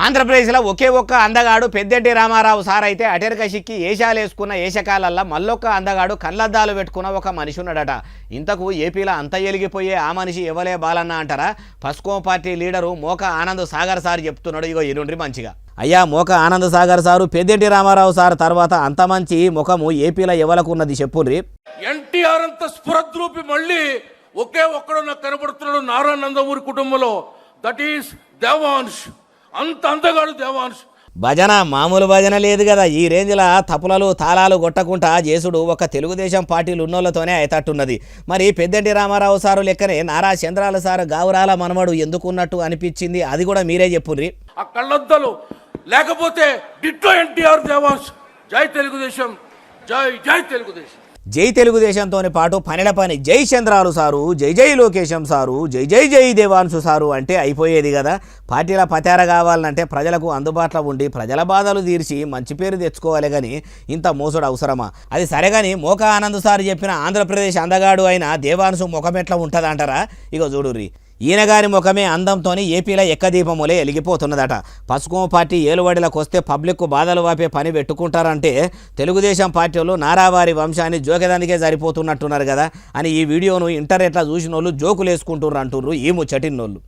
ఆంధ్రప్రదేశ్లో ఒకే ఒక్క అందగాడు పెద్దంటి రామారావు సార్ అయితే అటెరక సిక్కి ఏషాలు వేసుకున్న ఏషకాలల్లో మళ్ళొక్క అందగాడు కళ్ళద్దాలు పెట్టుకున్న ఒక మనిషి ఉన్నాడట. ఇంతకు ఏపీలో అంత ఎలిగిపోయే ఆ మనిషి ఎవలే బాలన్న అంటారా? పస్కో party leader Moka Anand Sagar sir చెప్తున్నాడు. ఇగో ఇరుండ్రి మంచిగా. అయ్యా మోక ఆనంద్ సాగర్ సారు పెద్దంటి రామారావు సార్ తర్వాత అంత మంచి ముఖము ఏపీలో ఎవలకు ఉన్నది చెప్పుర్రి. ఎన్టీఆర్ అంత స్ఫురద్రూపి మళ్ళీ ఒకే ఒక్కడు నాకు కనబడుతున్నాడు నారా నందమూరి కుటుంబంలో, దట్ ఈస్ దేవాంశ్. అంత అందగాడు దేవాంశ్. భజన మామూలు భజన లేదు కదా. ఈ రేంజ్లో తపులలు తాళాలు కొట్టకుండా చేసుడు ఒక తెలుగుదేశం పార్టీలు ఉన్నోళ్ళతోనే అయితట్టున్నది. మరి పెద్దంటి రామారావు సారు లెక్కనే నారా చంద్రాల సారు గావురాల మనమడు ఎందుకున్నట్టు అనిపించింది, అది కూడా మీరే చెప్పుర్రి. ఆ కళ్ళద్దలు లేకపోతే డిట్టో ఎన్టీఆర్ దేవాంశ్. జై తెలుగుదేశం, జై జై తెలుగుదేశం. జై తెలుగుదేశంతో పాటు పనిల పని జై చంద్రాలు సారు, జై జై లోకేశం సారు, జై జై జై దేవాంశు సారు అంటే అయిపోయేది కదా. పార్టీల పతార కావాలంటే ప్రజలకు అందుబాటులో ఉండి ప్రజల బాధలు తీర్చి మంచి పేరు తెచ్చుకోవాలి కానీ ఇంత మోసుడు అవసరమా? అది సరే కానీ మోక ఆనంద్ సార్ చెప్పిన ఆంధ్రప్రదేశ్ అందగాడు అయిన దేవాంశు ముఖం ఎట్లా ఉంటుందంటారా? ఇగో చూడుర్రి. ఈయన గారి ముఖమే అందంతోని ఏపీలో ఎక్కదీపములే ఎలిగిపోతున్నదట. పసుపు పార్టీ ఏలుబడిలకు వస్తే పబ్లిక్ బాధలు వాపే పని పెట్టుకుంటారంటే తెలుగుదేశం పార్టీ వాళ్ళు నారావారి వంశాన్ని జోకేదానికే సరిపోతున్నట్టున్నారు కదా అని ఈ వీడియోను ఇంటర్నెట్లో చూసిన వాళ్ళు జోకులు వేసుకుంటున్నారు అంటుర్రు ఈ ముచ్చటిన్నోళ్ళు.